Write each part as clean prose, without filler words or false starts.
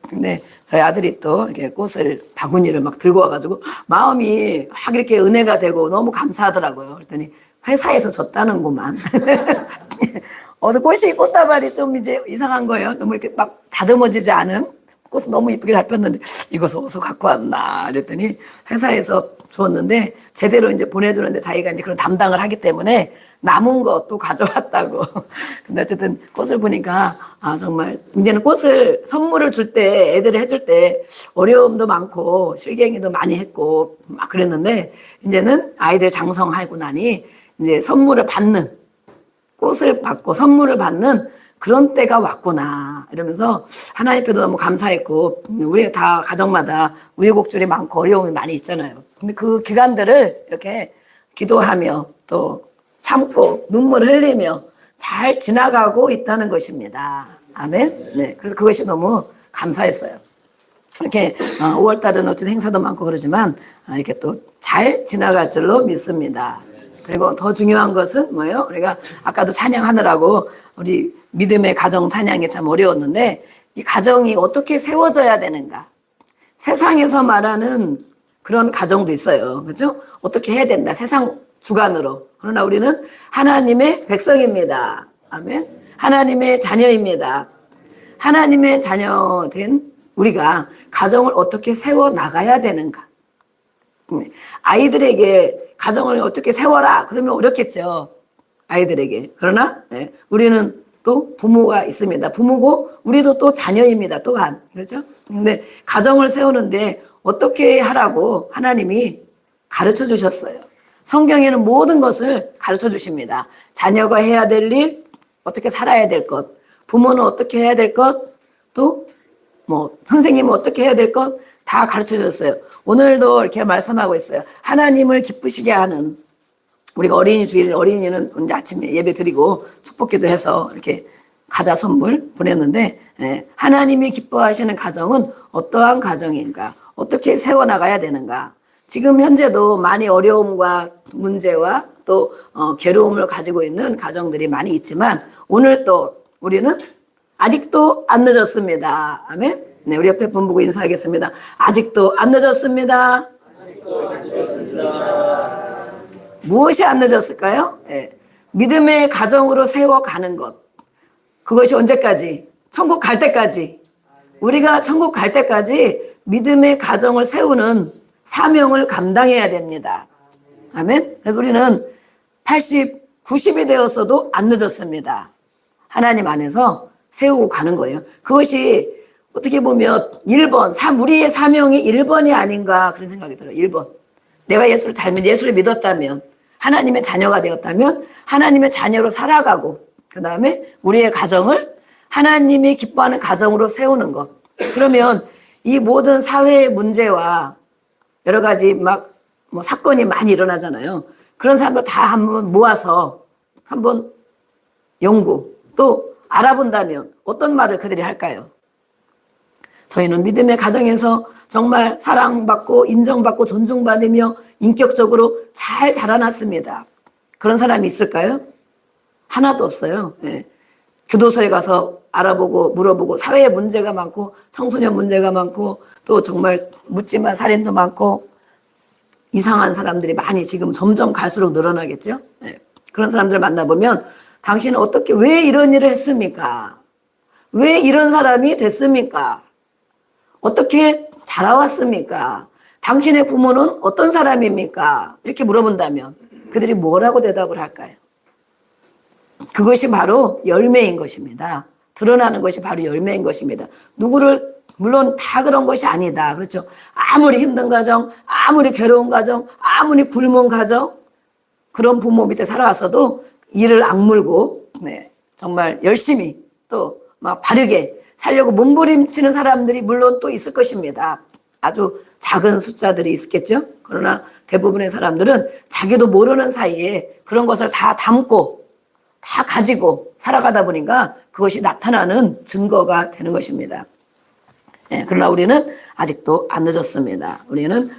근데 저희 아들이 또 이렇게 꽃을, 바구니를 막 들고 와가지고 마음이 막 이렇게 은혜가 되고 너무 감사하더라고요. 그랬더니 회사에서 줬다는구만. 어서 꽃이, 꽃다발이 좀 이제 이상한 거예요. 너무 이렇게 막 다듬어지지 않은 꽃을 너무 이쁘게 잘 폈는데 이것을 어디서 갖고 왔나 그랬더니 회사에서 주었는데 제대로 이제 보내주는데 자기가 이제 그런 담당을 하기 때문에 남은 거 또 가져왔다고. 근데 어쨌든 꽃을 보니까 아 정말 이제는 꽃을 선물을 줄 때, 애들을 해줄 때 어려움도 많고 실갱이도 많이 했고 막 그랬는데 이제는 아이들 장성하고 나니 이제 선물을 받는, 꽃을 받고 선물을 받는 그런 때가 왔구나 이러면서 하나님 앞에도 너무 감사했고, 우리가 다 가정마다 우여곡절이 많고 어려움이 많이 있잖아요. 근데 그 기간들을 이렇게 기도하며 또 참고 눈물 흘리며 잘 지나가고 있다는 것입니다. 아멘. 네, 그래서 그것이 너무 감사했어요. 이렇게 5월 달은 어떤 행사도 많고 그러지만 이렇게 또 잘 지나갈 줄로 믿습니다. 그리고 더 중요한 것은 뭐예요? 우리가 아까도 찬양하느라고 우리 믿음의 가정 찬양이 참 어려웠는데, 이 가정이 어떻게 세워져야 되는가? 세상에서 말하는 그런 가정도 있어요. 그렇죠? 어떻게 해야 된다. 세상 주관으로. 그러나 우리는 하나님의 백성입니다. 아멘. 하나님의 자녀입니다. 하나님의 자녀된 우리가 가정을 어떻게 세워 나가야 되는가? 아이들에게 가정을 어떻게 세워라 그러면 어렵겠죠. 아이들에게. 그러나 우리는 또 부모가 있습니다. 부모고 우리도 또 자녀입니다. 또한. 그렇죠? 근데 가정을 세우는데 어떻게 하라고 하나님이 가르쳐 주셨어요. 성경에는 모든 것을 가르쳐 주십니다. 자녀가 해야 될 일, 어떻게 살아야 될 것, 부모는 어떻게 해야 될 것, 또 선생님은 어떻게 해야 될 것 다 가르쳐 줬어요. 오늘도 이렇게 말씀하고 있어요. 하나님을 기쁘시게 하는, 우리가 어린이 주일, 어린이는 이제 아침에 예배 드리고 축복기도 해서 이렇게 과자 선물 보냈는데, 하나님이 기뻐하시는 가정은 어떠한 가정인가? 어떻게 세워나가야 되는가? 지금 현재도 많이 어려움과 문제와 또 괴로움을 가지고 있는 가정들이 많이 있지만, 오늘 또 우리는 아직도 안 늦었습니다. 아멘. 네, 우리 옆에 분 보고 인사하겠습니다. 아직도 안 늦었습니다. 아직도 안 늦었습니다. 무엇이 안 늦었을까요? 믿음의 가정으로 세워가는 것. 그것이 언제까지? 천국 갈 때까지. 우리가 천국 갈 때까지 믿음의 가정을 세우는 사명을 감당해야 됩니다. 아멘. 그래서 우리는 80, 90이 되었어도 안 늦었습니다. 하나님 안에서 세우고 가는 거예요. 그것이 어떻게 보면 1번, 우리의 사명이 1번이 아닌가 그런 생각이 들어요. 1번. 내가 예수를 믿었다면, 하나님의 자녀가 되었다면 하나님의 자녀로 살아가고, 그 다음에 우리의 가정을 하나님이 기뻐하는 가정으로 세우는 것. 그러면 이 모든 사회의 문제와 여러 가지 사건이 많이 일어나잖아요. 그런 사람들 다 한번 모아서 한번 연구, 또 알아본다면 어떤 말을 그들이 할까요? 저희는 믿음의 가정에서 정말 사랑받고 인정받고 존중받으며 인격적으로 잘 자라났습니다. 그런 사람이 있을까요? 하나도 없어요. 교도소에 가서 알아보고 물어보고, 사회에 문제가 많고 청소년 문제가 많고 또 정말 묻지마 살인도 많고 이상한 사람들이 많이 지금 점점 갈수록 늘어나겠죠. 그런 사람들 만나보면 당신은 어떻게, 왜 이런 일을 했습니까? 왜 이런 사람이 됐습니까? 어떻게 자라왔습니까? 당신의 부모는 어떤 사람입니까? 이렇게 물어본다면 그들이 뭐라고 대답을 할까요? 그것이 바로 열매인 것입니다. 드러나는 것이 바로 열매인 것입니다. 누구를, 물론 다 그런 것이 아니다. 그렇죠? 아무리 힘든 가정, 아무리 괴로운 가정, 아무리 굶은 가정, 그런 부모 밑에 살아왔어도 이를 악물고 정말 열심히 또 막 바르게 살려고 몸부림치는 사람들이 물론 또 있을 것입니다. 아주 작은 숫자들이 있겠죠. 그러나 대부분의 사람들은 자기도 모르는 사이에 그런 것을 다 담고 다 가지고 살아가다 보니까 그것이 나타나는 증거가 되는 것입니다. 그러나 우리는 아직도 안 늦었습니다. 우리는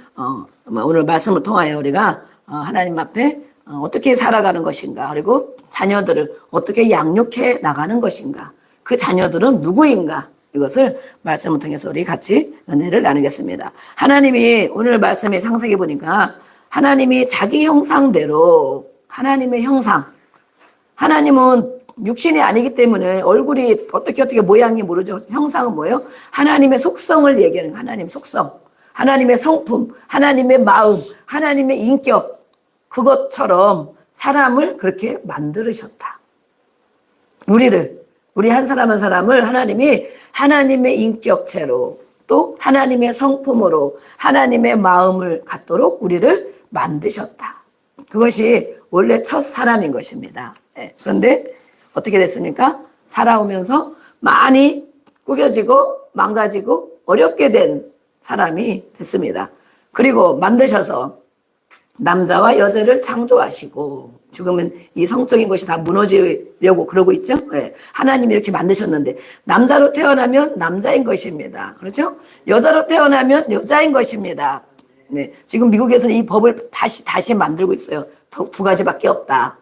오늘 말씀을 통하여 우리가 하나님 앞에 어떻게 살아가는 것인가, 그리고 자녀들을 어떻게 양육해 나가는 것인가, 그 자녀들은 누구인가, 이것을 말씀을 통해서 우리 같이 은혜를 나누겠습니다. 하나님이 오늘 말씀에 창세기 보니까 하나님이 자기 형상대로 하나님의 형상, 하나님은 육신이 아니기 때문에 얼굴이 어떻게 모양이 모르죠. 형상은 뭐예요? 하나님의 속성을 얘기하는 거예요. 하나님 속성, 하나님의 성품, 하나님의 마음, 하나님의 인격, 그것처럼 사람을 그렇게 만들으셨다. 우리 한 사람 한 사람을 하나님이 하나님의 인격체로 또 하나님의 성품으로 하나님의 마음을 갖도록 우리를 만드셨다. 그것이 원래 첫 사람인 것입니다. 그런데 어떻게 됐습니까? 살아오면서 많이 구겨지고 망가지고 어렵게 된 사람이 됐습니다. 그리고 만드셔서 남자와 여자를 창조하시고 지금은 이 성적인 것이 다 무너지려고 그러고 있죠. 하나님이 이렇게 만드셨는데 남자로 태어나면 남자인 것입니다. 그렇죠? 여자로 태어나면 여자인 것입니다. 네, 지금 미국에서는 이 법을 다시 만들고 있어요. 두 가지밖에 없다.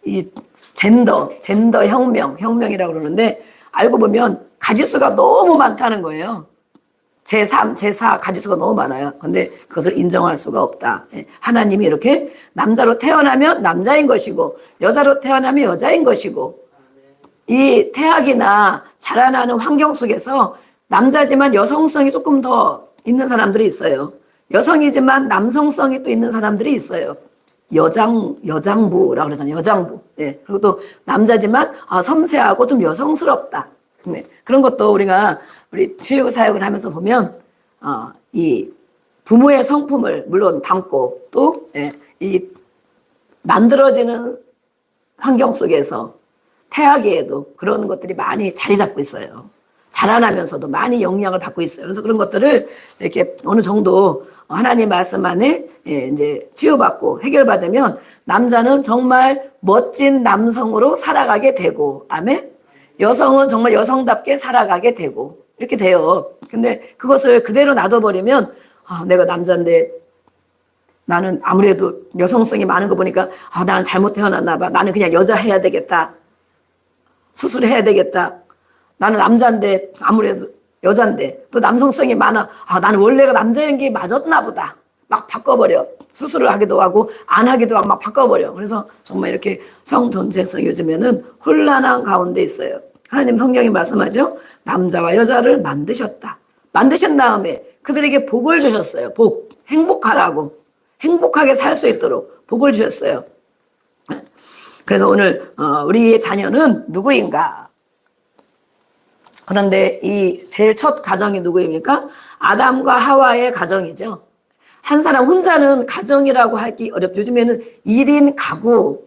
이 젠더 혁명이라고 그러는데 알고 보면 가지수가 너무 많다는 거예요. 제3, 제4 가지수가 너무 많아요. 근데 그것을 인정할 수가 없다. 하나님이 이렇게 남자로 태어나면 남자인 것이고 여자로 태어나면 여자인 것이고 이 태학이나 자라나는 환경 속에서 남자지만 여성성이 조금 더 있는 사람들이 있어요. 여성이지만 남성성이 또 있는 사람들이 있어요. 여장부라고 그러잖아요. 여장부. 예. 그리고 또 남자지만 섬세하고 좀 여성스럽다. 네. 그런 것도 우리 치유 사역을 하면서 보면 이 부모의 성품을 물론 담고 또 이 만들어지는 환경 속에서 태아기에도 그런 것들이 많이 자리 잡고 있어요. 자라나면서도 많이 영향을 받고 있어요. 그래서 그런 것들을 이렇게 어느 정도 하나님 말씀 안에 이제 치유받고 해결받으면 남자는 정말 멋진 남성으로 살아가게 되고, 아멘. 여성은 정말 여성답게 살아가게 되고 이렇게 돼요. 근데 그것을 그대로 놔둬버리면 내가 남자인데 나는 아무래도 여성성이 많은 거 보니까 나는 잘못 태어났나 봐. 나는 그냥 여자 해야 되겠다. 수술해야 되겠다. 나는 남자인데 아무래도 여잔데 또 남성성이 많아. 나는 원래가 남자인 게 맞았나 보다. 막 바꿔버려. 수술을 하기도 하고 안 하기도 하고 막 바꿔버려. 그래서 정말 이렇게 성존재성 요즘에는 혼란한 가운데 있어요. 하나님 성경이 말씀하죠. 남자와 여자를 만드셨다. 만드신 다음에 그들에게 복을 주셨어요. 복. 행복하라고. 행복하게 살 수 있도록 복을 주셨어요. 그래서 오늘 우리의 자녀는 누구인가? 그런데 이 제일 첫 가정이 누구입니까? 아담과 하와의 가정이죠. 한 사람 혼자는 가정이라고 하기 어렵죠. 요즘에는 1인 가구,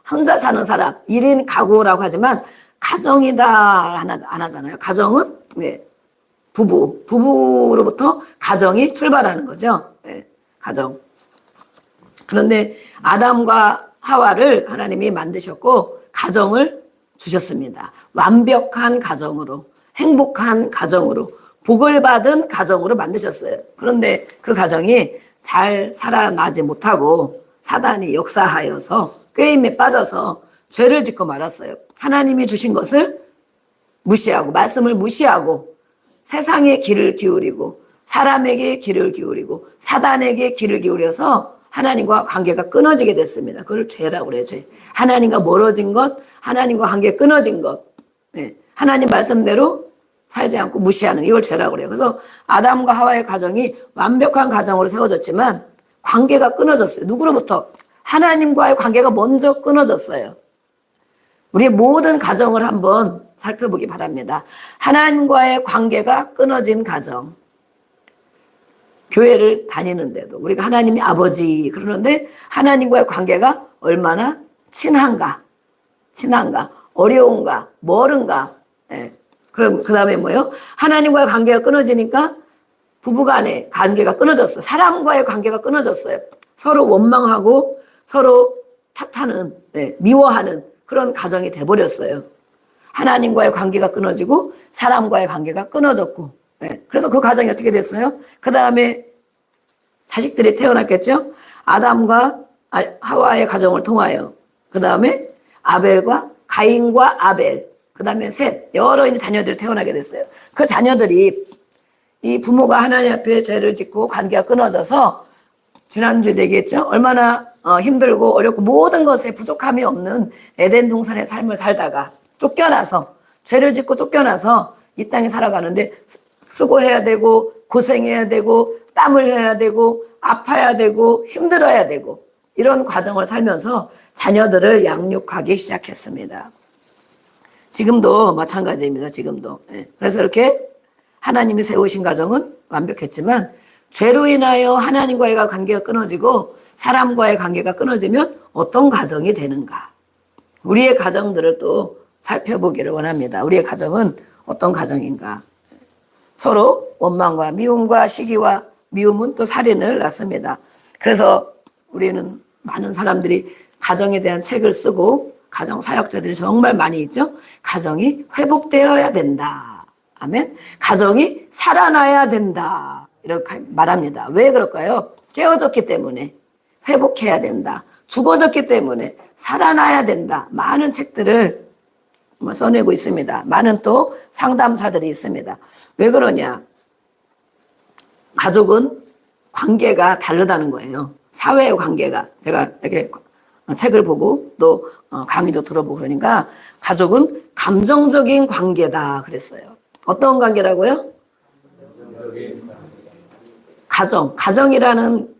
혼자 사는 사람 1인 가구라고 하지만 가정이다 안 하잖아요. 가정은 부부로부터 가정이 출발하는 거죠. 가정. 그런데 아담과 하와를 하나님이 만드셨고 가정을 주셨습니다. 완벽한 가정으로, 행복한 가정으로, 복을 받은 가정으로 만드셨어요. 그런데 그 가정이 잘 살아나지 못하고 사단이 역사하여서 꾀임에 빠져서 죄를 짓고 말았어요. 하나님이 주신 것을 무시하고 말씀을 무시하고 세상에 귀를 기울이고 사람에게 귀를 기울이고 사단에게 귀를 기울여서 하나님과 관계가 끊어지게 됐습니다. 그걸 죄라고 그래요. 죄. 하나님과 멀어진 것, 하나님과 관계 끊어진 것, 하나님 말씀대로 살지 않고 무시하는 이걸 죄라고 그래요. 그래서 아담과 하와의 가정이 완벽한 가정으로 세워졌지만 관계가 끊어졌어요. 누구로부터? 하나님과의 관계가 먼저 끊어졌어요. 우리의 모든 가정을 한번 살펴보기 바랍니다. 하나님과의 관계가 끊어진 가정. 교회를 다니는데도 우리가 하나님이 아버지 그러는데 하나님과의 관계가 얼마나 친한가, 어려운가, 멀은가. 그럼 그 다음에 뭐예요? 하나님과의 관계가 끊어지니까 부부간의 관계가 끊어졌어요. 사람과의 관계가 끊어졌어요. 서로 원망하고 서로 탓하는, 미워하는 그런 가정이 돼버렸어요. 하나님과의 관계가 끊어지고 사람과의 관계가 끊어졌고, 그래서 그 가정이 어떻게 됐어요? 그 다음에 자식들이 태어났겠죠? 아담과 하와의 가정을 통하여. 그 다음에 가인과 아벨. 그 다음에 셋, 여러 이제 자녀들이 태어나게 됐어요. 그 자녀들이 이 부모가 하나님 앞에 죄를 짓고 관계가 끊어져서 지난주에 얘기했죠. 얼마나 힘들고 어렵고 모든 것에 부족함이 없는 에덴 동산의 삶을 살다가 쫓겨나서 죄를 짓고 쫓겨나서 이 땅에 살아가는데 수고해야 되고 고생해야 되고 땀을 흘려야 되고 아파야 되고 힘들어야 되고 이런 과정을 살면서 자녀들을 양육하기 시작했습니다. 지금도 마찬가지입니다. 지금도. 그래서 이렇게 하나님이 세우신 가정은 완벽했지만 죄로 인하여 하나님과의 관계가 끊어지고 사람과의 관계가 끊어지면 어떤 가정이 되는가. 우리의 가정들을 또 살펴보기를 원합니다. 우리의 가정은 어떤 가정인가. 서로 원망과 미움과 시기와 미움은 또 살인을 낳습니다. 그래서 우리는 많은 사람들이 가정에 대한 책을 쓰고 가정 사역자들이 정말 많이 있죠. 가정이 회복되어야 된다. 아멘. 가정이 살아나야 된다. 이렇게 말합니다. 왜 그럴까요? 깨어졌기 때문에 회복해야 된다. 죽어졌기 때문에 살아나야 된다. 많은 책들을 써내고 있습니다. 많은 또 상담사들이 있습니다. 왜 그러냐? 가족은 관계가 다르다는 거예요. 사회의 관계가. 제가 이렇게 책을 보고 또 강의도 들어보고 그러니까 가족은 감정적인 관계다 그랬어요. 어떤 관계라고요? 가정이라는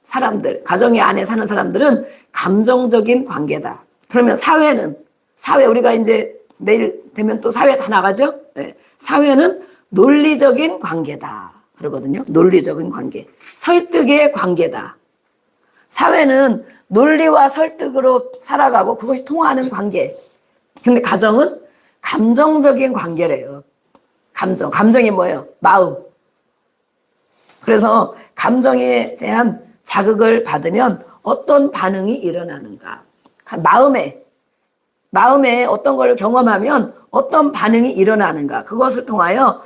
사람들, 가정의 안에 사는 사람들은 감정적인 관계다. 그러면 사회 우리가 이제 내일 되면 또 사회 다 나가죠? 네. 사회는 논리적인 관계다. 그러거든요. 논리적인 관계. 설득의 관계다. 사회는 논리와 설득으로 살아가고 그것이 통하는 관계. 근데 가정은 감정적인 관계래요. 감정이 뭐예요? 마음. 그래서 감정에 대한 자극을 받으면 어떤 반응이 일어나는가. 마음에 어떤 걸 경험하면 어떤 반응이 일어나는가. 그것을 통하여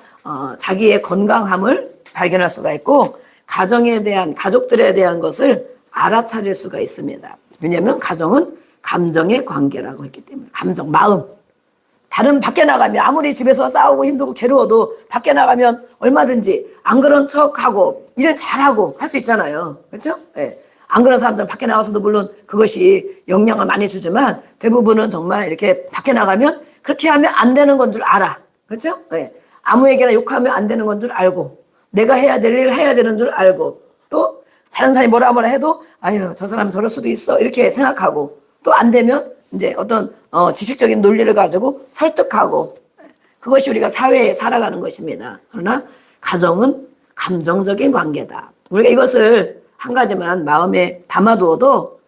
자기의 건강함을 발견할 수가 있고 가족들에 대한 것을 알아차릴 수가 있습니다. 왜냐하면 가정은 감정의 관계라고 했기 때문에. 마음. 다른 밖에 나가면 아무리 집에서 싸우고 힘들고 괴로워도 밖에 나가면 얼마든지 안 그런 척하고 일을 잘하고 할 수 있잖아요. 그렇죠? 네. 안 그런 사람들은 밖에 나가서도 물론 그것이 영향을 많이 주지만 대부분은 정말 이렇게 밖에 나가면 그렇게 하면 안 되는 건 줄 알아. 그렇죠? 네. 아무에게나 욕하면 안 되는 건 줄 알고 내가 해야 될 일을 해야 되는 줄 알고 또 다른 사람이 뭐라 해도 아유 저 사람 저럴 수도 있어 이렇게 생각하고 또 안 되면 이제 어떤 지식적인 논리를 가지고 설득하고 그것이 우리가 사회에 살아가는 것입니다. 그러나 가정은 감정적인 관계다. 우리가 이것을 한 가지만 마음에 담아두어도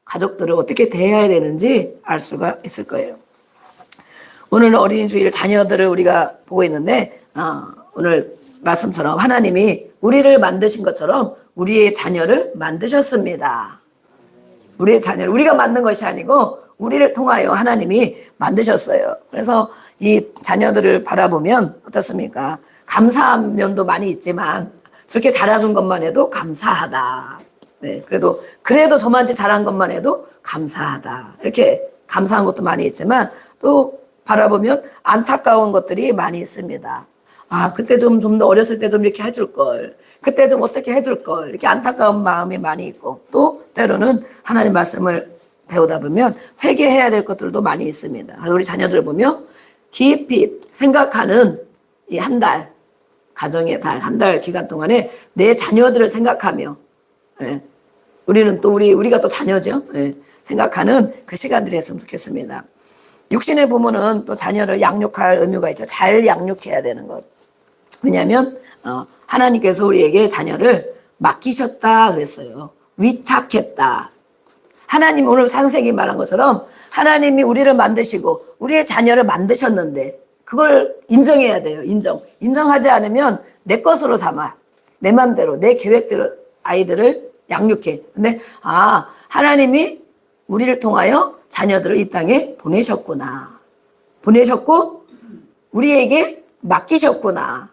가족들을 어떻게 대해야 되는지 알 수가 있을 거예요. 오늘은 어린이 주일 자녀들을 우리가 보고 있는데 오늘 말씀처럼 하나님이 우리를 만드신 것처럼 우리의 자녀를 만드셨습니다. 우리의 자녀를 우리가 만든 것이 아니고 우리를 통하여 하나님이 만드셨어요. 그래서 이 자녀들을 바라보면 어떻습니까? 감사한 면도 많이 있지만 저렇게 자라준 것만 해도 감사하다. 네, 그래도 저만치 잘한 것만 해도 감사하다. 이렇게 감사한 것도 많이 있지만 또 바라보면 안타까운 것들이 많이 있습니다. 그때 좀 더 어렸을 때 좀 이렇게 해줄 걸. 그때 좀 어떻게 해줄 걸. 이렇게 안타까운 마음이 많이 있고 또 때로는 하나님 말씀을 배우다 보면 회개해야 될 것들도 많이 있습니다. 우리 자녀들 보면 깊이 생각하는 이 한 달, 가정의 달, 한 달 기간 동안에 내 자녀들을 생각하며 우리는 또 우리가 또 자녀죠. 생각하는 그 시간들이 했으면 좋겠습니다. 육신의 부모는 또 자녀를 양육할 의무가 있죠. 잘 양육해야 되는 것. 왜냐하면 하나님께서 우리에게 자녀를 맡기셨다 그랬어요. 위탁했다. 하나님 오늘 산세기 말한 것처럼 하나님이 우리를 만드시고 우리의 자녀를 만드셨는데 그걸 인정해야 돼요. 인정하지 않으면 내 것으로 삼아 내 맘대로 내 계획대로 아이들을 양육해. 근데 하나님이 우리를 통하여 자녀들을 이 땅에 보내셨구나. 보내셨고 우리에게 맡기셨구나.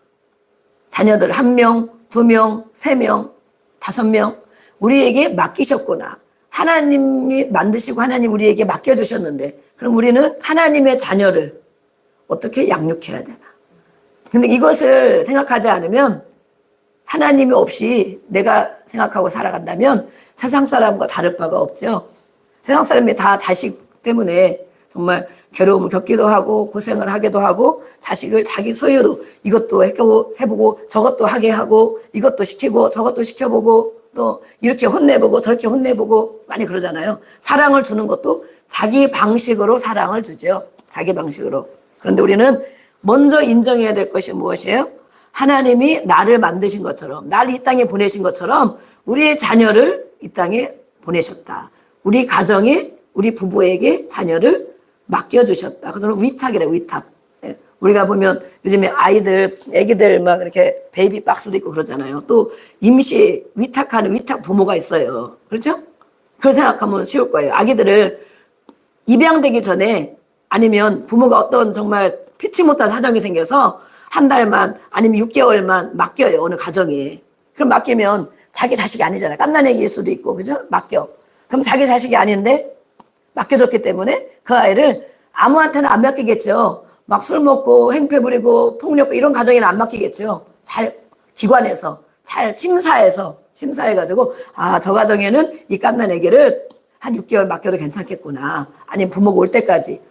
자녀들 1명, 2명, 3명, 5명 우리에게 맡기셨구나. 하나님이 만드시고 하나님 우리에게 맡겨주셨는데 그럼 우리는 하나님의 자녀를 어떻게 양육해야 되나. 근데 이것을 생각하지 않으면 하나님이 없이 내가 생각하고 살아간다면 세상 사람과 다를 바가 없죠. 세상 사람이 다 자식 때문에 정말 괴로움을 겪기도 하고 고생을 하기도 하고 자식을 자기 소유로 이것도 해보고 저것도 하게 하고 이것도 시키고 저것도 시켜보고 또 이렇게 혼내보고 저렇게 혼내보고 많이 그러잖아요. 사랑을 주는 것도 자기 방식으로 사랑을 주죠. 자기 방식으로. 그런데 우리는 먼저 인정해야 될 것이 무엇이에요? 하나님이 나를 만드신 것처럼, 나를 이 땅에 보내신 것처럼 우리의 자녀를 이 땅에 보내셨다. 우리 가정에, 우리 부부에게 자녀를 맡겨주셨다. 그래서 위탁이래, 위탁. 예. 우리가 보면 요즘에 애기들 막 이렇게 베이비 박스도 있고 그러잖아요. 또 임시 위탁하는 위탁 부모가 있어요. 그렇죠? 그걸 생각하면 쉬울 거예요. 아기들을 입양되기 전에 아니면 부모가 어떤 정말 피치 못할 사정이 생겨서 한 달만 아니면 6개월만 맡겨요. 어느 가정에. 그럼 맡기면 자기 자식이 아니잖아요. 갓난애기일 수도 있고, 그죠? 맡겨. 그럼 자기 자식이 아닌데 맡겨줬기 때문에 그 아이를 아무한테나 안 맡기겠죠. 막 술 먹고 행패 부리고 폭력 이런 가정에는 안 맡기겠죠. 잘 기관에서 잘 심사해가지고 저 가정에는 이 갓난애기를 한 6개월 맡겨도 괜찮겠구나. 아니면 부모가 올 때까지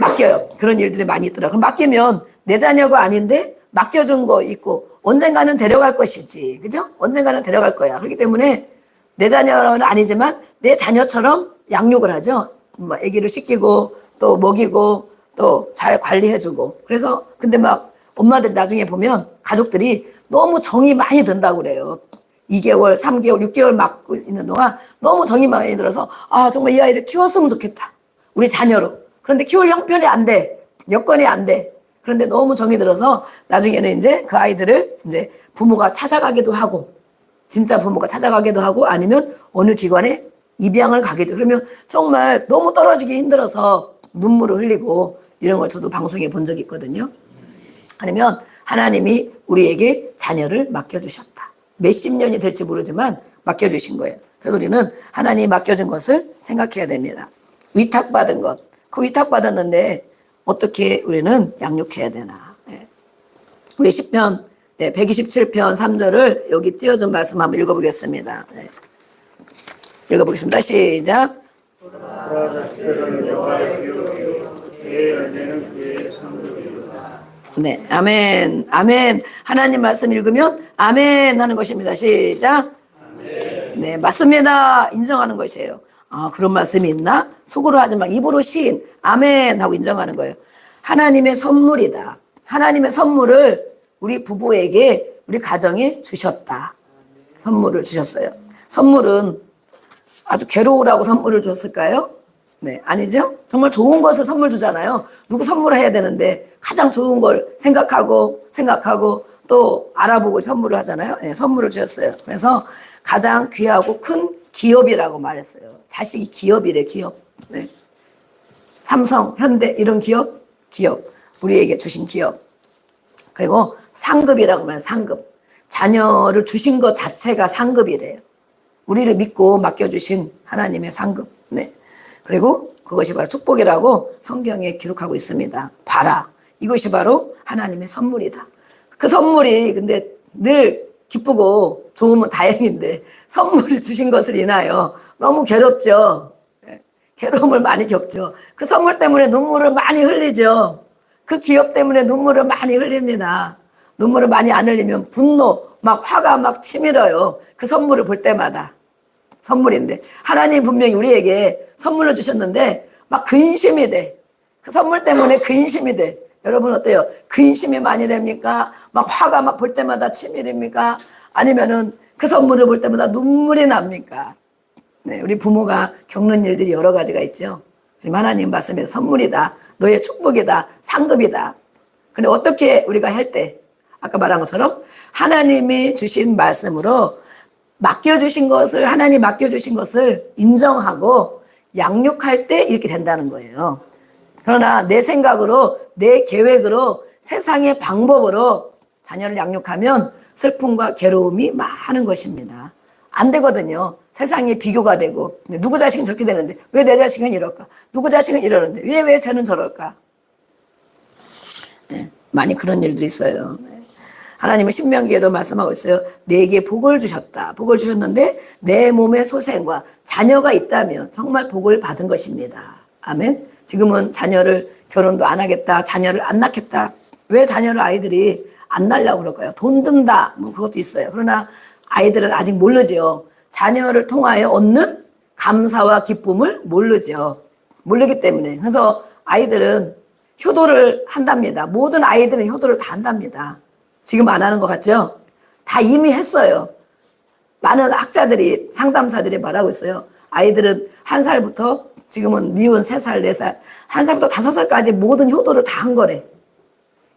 맡겨요. 그런 일들이 많이 있더라고요. 그럼 맡기면 내 자녀가 아닌데 맡겨준 거 있고 언젠가는 데려갈 것이지. 그죠? 언젠가는 데려갈 거야. 그렇기 때문에 내 자녀는 아니지만 내 자녀처럼 양육을 하죠. 뭐 아기를 씻기고 또 먹이고 또 잘 관리해주고. 그래서 근데 막 엄마들 나중에 보면 가족들이 너무 정이 많이 든다고 그래요. 2개월, 3개월, 6개월 맡고 있는 동안 너무 정이 많이 들어서 정말 이 아이를 키웠으면 좋겠다. 우리 자녀로. 그런데 키울 형편이 안 돼. 여건이 안 돼. 그런데 너무 정이 들어서 나중에는 이제 그 아이들을 이제 부모가 찾아가기도 하고 진짜 부모가 찾아가기도 하고 아니면 어느 기관에 입양을 가기도. 그러면 정말 너무 떨어지기 힘들어서 눈물을 흘리고 이런 걸 저도 방송에 본 적이 있거든요. 아니면 하나님이 우리에게 자녀를 맡겨주셨다. 몇십 년이 될지 모르지만 맡겨주신 거예요. 그래서 우리는 하나님이 맡겨준 것을 생각해야 됩니다. 위탁받은 것. 그 위탁받았는데 어떻게 우리는 양육해야 되나. 우리 시편 127편 3절을 여기 띄워준 말씀 한번 읽어보겠습니다. 읽어보겠습니다. 시작. 네, 아멘, 아멘. 하나님 말씀 읽으면 아멘 하는 것입니다. 시작. 네, 맞습니다. 인정하는 것이에요. 그런 말씀이 있나? 속으로 하지 마. 입으로 시인, 아멘 하고 인정하는 거예요. 하나님의 선물이다. 하나님의 선물을 우리 부부에게, 우리 가정에 주셨다. 선물을 주셨어요. 선물은 아주 괴로우라고 선물을 줬을까요? 네, 아니죠? 정말 좋은 것을 선물 주잖아요. 누구 선물해야 되는데 가장 좋은 걸 생각하고 또 알아보고 선물을 하잖아요. 네, 선물을 주셨어요. 그래서 가장 귀하고 큰 기업이라고 말했어요. 자식이 기업이래, 기업. 네. 삼성, 현대 이런 기업. 우리에게 주신 기업. 그리고 상급이라고 말해요. 상급. 자녀를 주신 것 자체가 상급이래요. 우리를 믿고 맡겨주신 하나님의 상급. 네. 그리고 그것이 바로 축복이라고 성경에 기록하고 있습니다. 봐라. 이것이 바로 하나님의 선물이다. 그 선물이 근데 늘 기쁘고 좋으면 다행인데 선물을 주신 것을 인하여 너무 괴롭죠. 괴로움을 많이 겪죠. 그 선물 때문에 눈물을 많이 흘리죠. 그 기업 때문에 눈물을 많이 흘립니다. 눈물을 많이 안 흘리면 분노, 막 화가 막 치밀어요. 그 선물을 볼 때마다. 선물인데 하나님 분명히 우리에게 선물을 주셨는데 막 근심이 돼. 그 선물 때문에 근심이 돼. 여러분 어때요? 근심이 많이 됩니까? 막 화가 막 볼 때마다 치밀입니까? 아니면은 그 선물을 볼 때마다 눈물이 납니까? 네, 우리 부모가 겪는 일들이 여러 가지가 있죠. 하나님 말씀에 선물이다. 너의 축복이다. 상급이다. 근데 어떻게 우리가 할 때 아까 말한 것처럼 하나님이 주신 말씀으로 맡겨주신 것을 하나님 맡겨주신 것을 인정하고 양육할 때 이렇게 된다는 거예요. 그러나 내 생각으로 내 계획으로 세상의 방법으로 자녀를 양육하면 슬픔과 괴로움이 많은 것입니다. 안 되거든요. 세상에 비교가 되고 누구 자식은 저렇게 되는데 왜 내 자식은 이럴까? 누구 자식은 이러는데 왜 쟤는 저럴까? 예, 많이 그런 일도 있어요. 네. 하나님은 신명기에도 말씀하고 있어요. 내게 복을 주셨다. 복을 주셨는데 내 몸의 소생과 자녀가 있다면 정말 복을 받은 것입니다. 아멘. 지금은 자녀를 결혼도 안 하겠다. 자녀를 안 낳겠다. 왜 자녀를 아이들이 안 낳으려고 그럴까요? 돈 든다. 뭐 그것도 있어요. 그러나 아이들은 아직 모르죠. 자녀를 통하여 얻는 감사와 기쁨을 모르죠. 모르기 때문에. 그래서 아이들은 효도를 한답니다. 모든 아이들은 효도를 다 한답니다. 지금 안 하는 것 같죠? 다 이미 했어요. 많은 학자들이, 상담사들이 말하고 있어요. 아이들은 1살부터, 지금은 미운 3살, 4살, 1살부터 5살까지 모든 효도를 다 한 거래.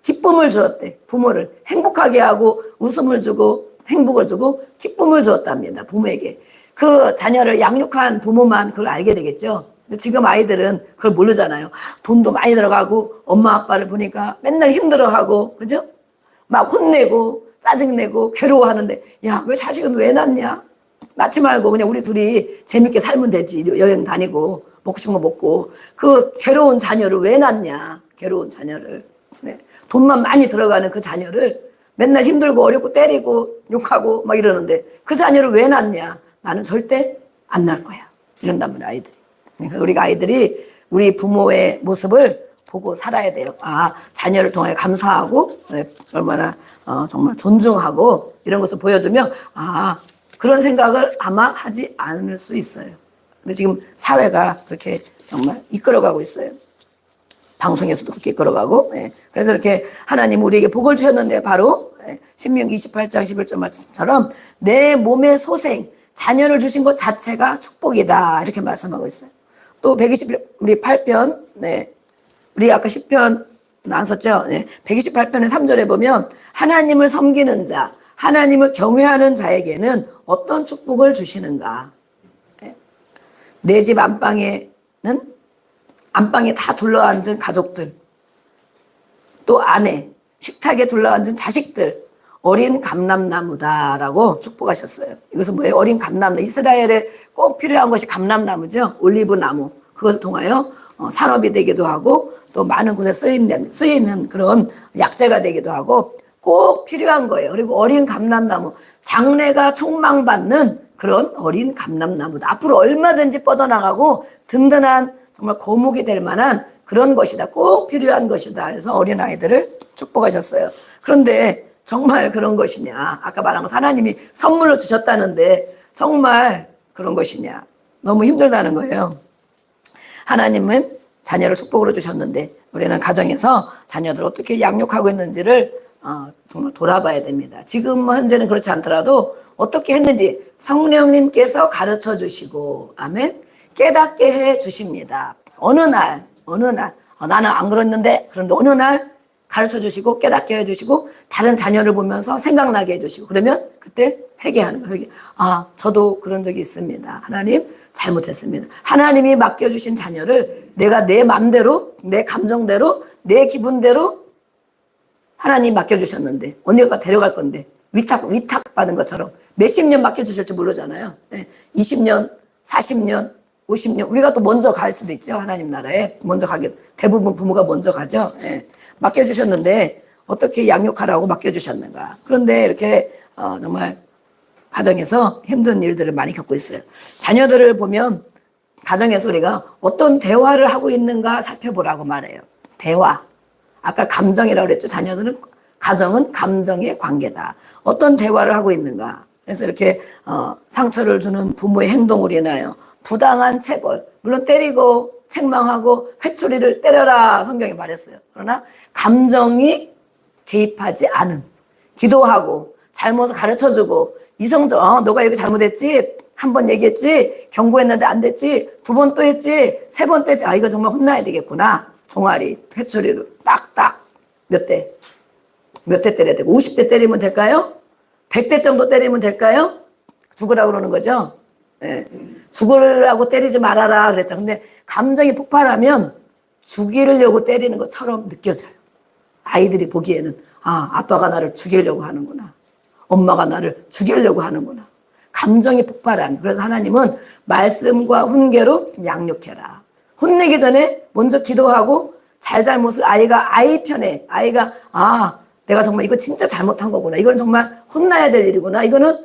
기쁨을 주었대. 부모를 행복하게 하고 웃음을 주고 행복을 주고 기쁨을 주었답니다. 부모에게. 그 자녀를 양육한 부모만 그걸 알게 되겠죠. 지금 아이들은 그걸 모르잖아요. 돈도 많이 들어가고 엄마 아빠를 보니까 맨날 힘들어하고, 그죠? 막 혼내고 짜증내고 괴로워하는데, 야, 왜 자식은 왜 낳냐? 낳지 말고 그냥 우리 둘이 재밌게 살면 되지. 여행 다니고 먹고 싶은 거 먹고. 그 괴로운 자녀를 왜 낳냐? 괴로운 자녀를. 네. 돈만 많이 들어가는 그 자녀를 맨날 힘들고 어렵고 때리고 욕하고 막 이러는데 그 자녀를 왜 낳냐? 나는 절대 안 낳을 거야. 이런단 말이야, 아이들이. 우리가 아이들이 우리 부모의 모습을 보고 살아야 돼요. 아, 자녀를 통해 감사하고 얼마나 정말 존중하고 이런 것을 보여주면 아, 그런 생각을 아마 하지 않을 수 있어요. 근데 지금 사회가 그렇게 정말 이끌어가고 있어요. 방송에서도 그렇게 이끌어가고. 그래서 이렇게 하나님 우리에게 복을 주셨는데 바로 신명기 28장 11절 말씀처럼 내 몸의 소생, 자녀를 주신 것 자체가 축복이다. 이렇게 말씀하고 있어요. 또 128편, 우리 아까 10편 안 썼죠? 128편의 3절에 보면 하나님을 섬기는 자, 하나님을 경외하는 자에게는 어떤 축복을 주시는가? 내 집 안방에 다 둘러앉은 가족들, 또 아내, 식탁에 둘러앉은 자식들, 어린 감람나무다라고 축복하셨어요. 이것은 뭐예요? 어린 감람나무. 이스라엘에 꼭 필요한 것이 감람나무죠. 올리브나무. 그것을 통하여 산업이 되기도 하고 또 많은 곳에 쓰이는 그런 약재가 되기도 하고 꼭 필요한 거예요. 그리고 어린 감람나무. 장래가 촉망받는 그런 어린 감람나무다. 앞으로 얼마든지 뻗어나가고 든든한 정말 거목이 될 만한 그런 것이다. 꼭 필요한 것이다. 그래서 어린아이들을 축복하셨어요. 그런데 정말 그런 것이냐? 아까 말한 것 하나님이 선물로 주셨다는데 정말 그런 것이냐? 너무 힘들다는 거예요. 하나님은 자녀를 축복으로 주셨는데 우리는 가정에서 자녀들 어떻게 양육하고 있는지를 정말 돌아봐야 됩니다. 지금 현재는 그렇지 않더라도 어떻게 했는지 성령님께서 가르쳐 주시고 아멘 깨닫게 해 주십니다. 어느 날 나는 안 그랬는데 그런데 어느 날 가르쳐 주시고 깨닫게 해 주시고 다른 자녀를 보면서 생각나게 해 주시고 그러면 그때 회개하는 거예요. 아, 저도 그런 적이 있습니다. 하나님 잘못했습니다. 하나님이 맡겨주신 자녀를 내가 내 마음대로 내 감정대로 내 기분대로 하나님 맡겨주셨는데 언니가 데려갈 건데 위탁 받은 것처럼 몇십 년 맡겨주실지 모르잖아요. 20년 40년 50년 우리가 또 먼저 갈 수도 있죠. 하나님 나라에 먼저 가게 대부분 부모가 먼저 가죠. 맡겨주셨는데 어떻게 양육하라고 맡겨주셨는가. 그런데 이렇게 정말 가정에서 힘든 일들을 많이 겪고 있어요. 자녀들을 보면 가정에서 우리가 어떤 대화를 하고 있는가 살펴보라고 말해요. 대화. 아까 감정이라고 그랬죠. 자녀들은 가정은 감정의 관계다. 어떤 대화를 하고 있는가. 그래서 이렇게 상처를 주는 부모의 행동으로 인하여 부당한 체벌, 물론 때리고 책망하고 회초리를 때려라 성경이 말했어요. 그러나 감정이 개입하지 않은 기도하고 잘못을 가르쳐주고 이성적 너가 이렇게 잘못했지 한 번 얘기했지 경고했는데 안 됐지 2번 또 했지 3번 또 했지 아 이거 정말 혼나야 되겠구나 종아리 회초리로 딱딱 몇 대 때려야 되고 50대 때리면 될까요? 100대 정도 때리면 될까요? 죽으라고 그러는 거죠. 죽으라고 때리지 말아라 그랬죠. 근데 감정이 폭발하면 죽이려고 때리는 것처럼 느껴져요. 아이들이 보기에는 아 아빠가 나를 죽이려고 하는구나. 엄마가 나를 죽이려고 하는구나. 감정이 폭발하면 그래서 하나님은 말씀과 훈계로 양육해라. 혼내기 전에 먼저 기도하고 잘못을 아이가 아이 편에 아이가 내가 정말 이거 진짜 잘못한 거구나. 이건 정말 혼나야 될 일이구나. 이거는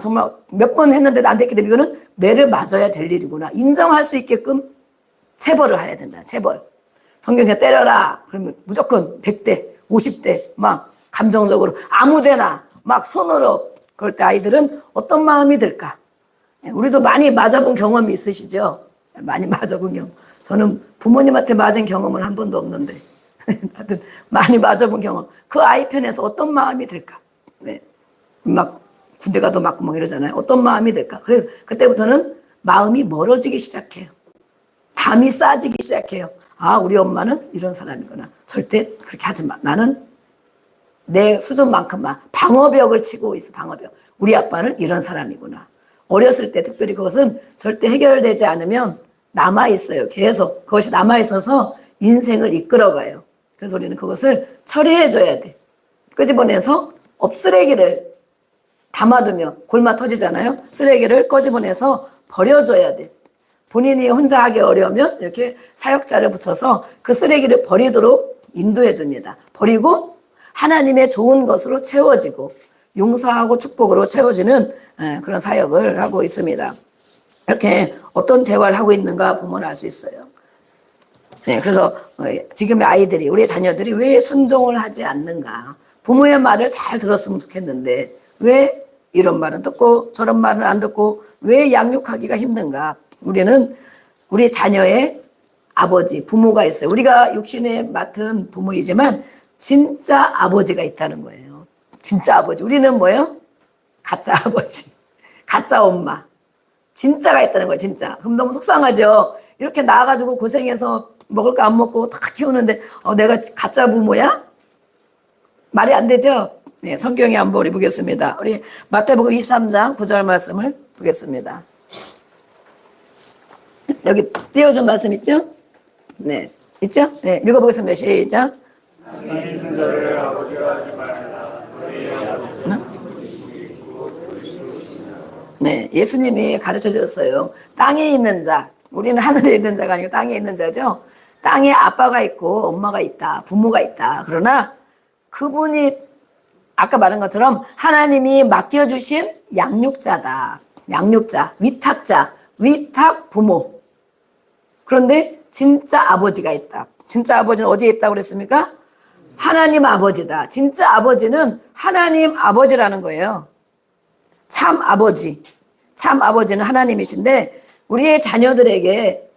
정말 몇 번 했는데도 안 됐기 때문에 이거는 매를 맞아야 될 일이구나. 인정할 수 있게끔 체벌을 해야 된다. 체벌. 성경에 때려라. 그러면 무조건 100대, 50대 막 감정적으로 아무데나 막 손으로 그럴 때 아이들은 어떤 마음이 들까? 우리도 많이 맞아본 경험이 있으시죠? 많이 맞아본 경험. 저는 부모님한테 맞은 경험은 한 번도 없는데 하여튼 많이 맞아본 경험. 그 아이 편에서 어떤 마음이 들까? 네. 막 군대 가도 맞고 막 이러잖아요. 어떤 마음이 들까? 그래서 그때부터는 마음이 멀어지기 시작해요. 담이 쌓아지기 시작해요. 우리 엄마는 이런 사람이구나. 절대 그렇게 하지 마. 나는 내 수준만큼만 방어벽을 치고 있어. 방어벽. 우리 아빠는 이런 사람이구나. 어렸을 때 특별히 그것은 절대 해결되지 않으면 남아있어요. 계속 그것이 남아있어서 인생을 이끌어가요. 그래서 우리는 그것을 처리해줘야 돼. 끄집어내서 쓰레기를 담아두면 골마 터지잖아요. 쓰레기를 꺼집어내서 버려줘야 돼. 본인이 혼자 하기 어려우면 이렇게 사역자를 붙여서 그 쓰레기를 버리도록 인도해 줍니다. 버리고 하나님의 좋은 것으로 채워지고 용서하고 축복으로 채워지는 그런 사역을 하고 있습니다. 이렇게 어떤 대화를 하고 있는가 보면 알 수 있어요. 그래서 지금의 아이들이, 우리의 자녀들이 왜 순종을 하지 않는가? 부모의 말을 잘 들었으면 좋겠는데 왜 이런 말은 듣고 저런 말은 안 듣고 왜 양육하기가 힘든가? 우리는 우리 자녀의 아버지, 부모가 있어요. 우리가 육신에 맡은 부모이지만 진짜 아버지가 있다는 거예요. 진짜 아버지. 우리는 뭐예요? 가짜 아버지, 가짜 엄마. 진짜가 있다는 거예요. 진짜. 그럼 너무 속상하죠. 이렇게 나와가지고 고생해서 먹을 거 안 먹고 다 키우는데 내가 가짜 부모야? 말이 안 되죠. 네, 성경의 한번 우리 보겠습니다. 우리 마태복음 23장 9절 말씀을 보겠습니다. 여기 띄워준 말씀 있죠? 네, 있죠? 네, 읽어보겠습니다. 시작. 네, 예수님이 가르쳐 주셨어요. 땅에 있는 자, 우리는 하늘에 있는 자가 아니고 땅에 있는 자죠. 땅에 아빠가 있고 엄마가 있다, 부모가 있다. 그러나 그분이 아까 말한 것처럼 하나님이 맡겨주신 양육자다. 양육자, 위탁자, 위탁 부모. 그런데 진짜 아버지가 있다. 진짜 아버지는 어디에 있다고 그랬습니까? 하나님 아버지다. 진짜 아버지는 하나님 아버지라는 거예요. 참 아버지. 참 아버지는 하나님이신데 우리의 자녀들에게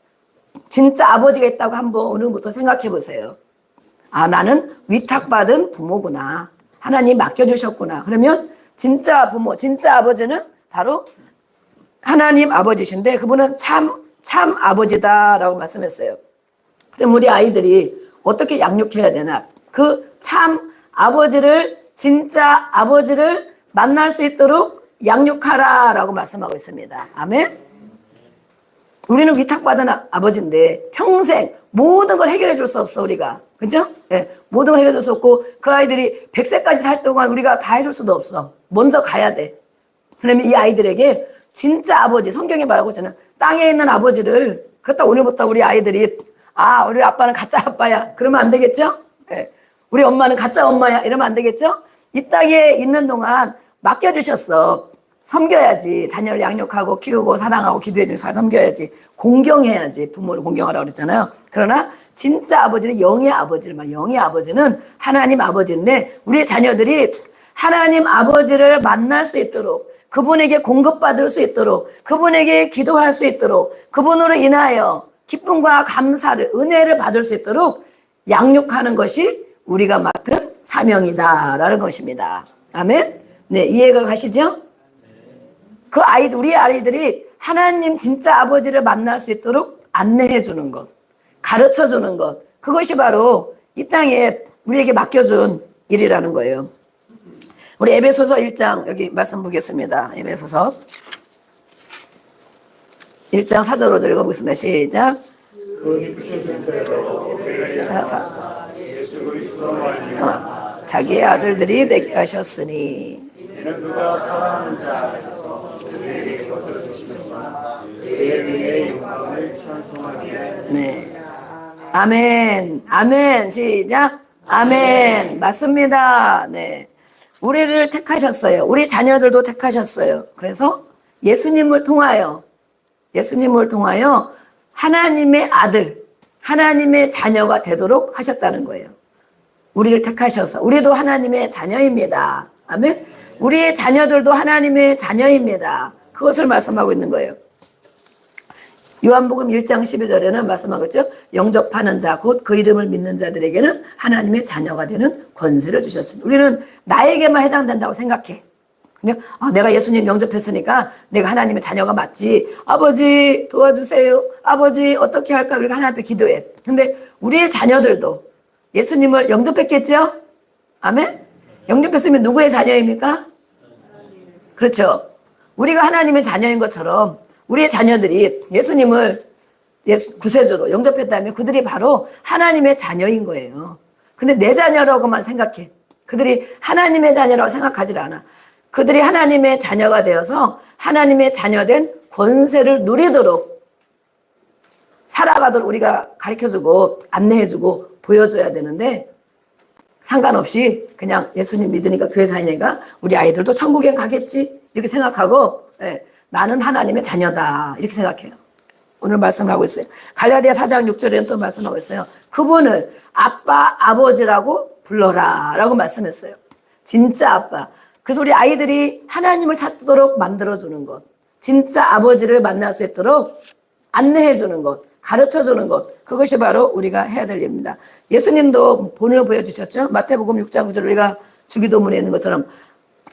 진짜 아버지가 있다고 한번 오늘부터 생각해 보세요. 나는 위탁받은 부모구나. 하나님 맡겨주셨구나. 그러면 진짜 부모, 진짜 아버지는 바로 하나님 아버지신데 그분은 참 아버지다라고 말씀했어요. 그럼 우리 아이들이 어떻게 양육해야 되나? 그 참 아버지를, 진짜 아버지를 만날 수 있도록 양육하라라고 말씀하고 있습니다. 아멘? 우리는 위탁받은 아버지인데 평생 모든 걸 해결해 줄 수 없어, 우리가. 그죠? 네, 모든 걸 해결해 줄 수 없고 그 아이들이 100세까지 살 동안 우리가 다 해줄 수도 없어. 먼저 가야 돼. 그러면 이 아이들에게 진짜 아버지, 성경에 말하고 있잖아요. 땅에 있는 아버지를, 그렇다 오늘부터 우리 아이들이 우리 아빠는 가짜 아빠야. 그러면 안 되겠죠? 네. 우리 엄마는 가짜 엄마야. 이러면 안 되겠죠? 이 땅에 있는 동안 맡겨주셨어. 섬겨야지. 자녀를 양육하고 키우고 사랑하고 기도해주고 잘 섬겨야지. 공경해야지. 부모를 공경하라고 그랬잖아요. 그러나 진짜 아버지는 영의 아버지를 말해요. 영의 아버지는 하나님 아버지인데 우리 자녀들이 하나님 아버지를 만날 수 있도록, 그분에게 공급받을 수 있도록, 그분에게 기도할 수 있도록, 그분으로 인하여 기쁨과 감사를, 은혜를 받을 수 있도록 양육하는 것이 우리가 맡은 사명이다라는 것입니다. 아멘? 네, 이해가 가시죠? 그 아이들, 우리 아이들이 하나님 진짜 아버지를 만날 수 있도록 안내해 주는 것, 가르쳐 주는 것, 그것이 바로 이 땅에 우리에게 맡겨준 일이라는 거예요. 우리 에베소서 1장 여기 말씀 보겠습니다. 에베소서 1장 4절 5절 읽어보겠습니다. 시작. 자기의 아들들이 되게 하셨으니 이는 그가 사랑하는 자에서 그들에게 거저 주시는 그의 은혜의 영광을 찬송하게 네. 아멘. 아멘. 시작. 아멘. 맞습니다. 네. 우리를 택하셨어요. 우리 자녀들도 택하셨어요. 그래서 예수님을 통하여 하나님의 아들, 하나님의 자녀가 되도록 하셨다는 거예요. 우리를 택하셔서. 우리도 하나님의 자녀입니다. 아멘. 우리의 자녀들도 하나님의 자녀입니다. 그것을 말씀하고 있는 거예요. 요한복음 1장 12절에는 말씀하고 있죠. 영접하는 자, 곧 그 이름을 믿는 자들에게는 하나님의 자녀가 되는 권세를 주셨습니다. 우리는 나에게만 해당된다고 생각해. 그냥 내가 예수님 영접했으니까 내가 하나님의 자녀가 맞지. 아버지 도와주세요. 아버지 어떻게 할까? 우리가 하나님 앞에 기도해. 근데 우리의 자녀들도 예수님을 영접했겠죠? 아멘? 영접했으면 누구의 자녀입니까? 그렇죠. 우리가 하나님의 자녀인 것처럼 우리의 자녀들이 예수님을 구세주로 영접했다면 그들이 바로 하나님의 자녀인 거예요. 근데 내 자녀라고만 생각해. 그들이 하나님의 자녀라고 생각하지 않아. 그들이 하나님의 자녀가 되어서 하나님의 자녀된 권세를 누리도록 살아가도록 우리가 가르쳐주고 안내해주고 보여줘야 되는데, 상관없이 그냥 예수님 믿으니까 교회 다니니까 우리 아이들도 천국에 가겠지 이렇게 생각하고, 나는 하나님의 자녀다 이렇게 생각해요. 오늘 말씀하고 있어요. 갈라디아 4장 6절에는 또 말씀하고 있어요. 그분을 아빠 아버지라고 불러라 라고 말씀했어요. 진짜 아빠. 그래서 우리 아이들이 하나님을 찾도록 만들어주는 것, 진짜 아버지를 만날 수 있도록 안내해주는 것, 가르쳐주는 것, 그것이 바로 우리가 해야 될 일입니다. 예수님도 본을 보여주셨죠. 마태복음 6장 9절 우리가 주기도문에 있는 것처럼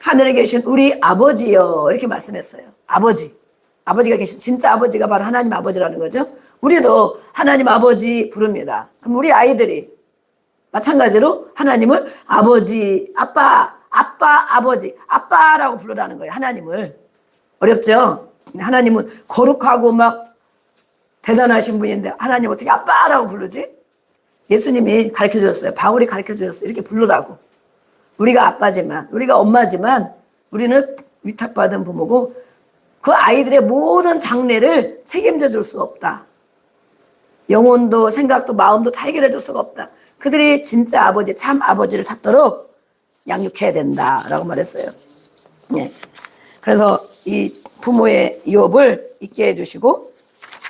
하늘에 계신 우리 아버지여 이렇게 말씀했어요. 아버지가 계신 진짜 아버지가 바로 하나님 아버지라는 거죠. 우리도 하나님 아버지 부릅니다. 그럼 우리 아이들이 마찬가지로 하나님을 아버지, 아빠, 아버지, 아빠라고 부르라는 거예요. 하나님을. 어렵죠? 하나님은 거룩하고 막 대단하신 분인데 하나님 어떻게 아빠라고 부르지? 예수님이 가르쳐 주셨어요. 바울이 가르쳐 주셨어요. 이렇게 부르라고. 우리가 아빠지만, 우리가 엄마지만 우리는 위탁받은 부모고 그 아이들의 모든 장래를 책임져 줄 수 없다. 영혼도 생각도 마음도 다 해결해 줄 수가 없다. 그들이 진짜 아버지, 참 아버지를 찾도록 양육해야 된다라고 말했어요. 네. 그래서 이 부모의 유업을 있게 해주시고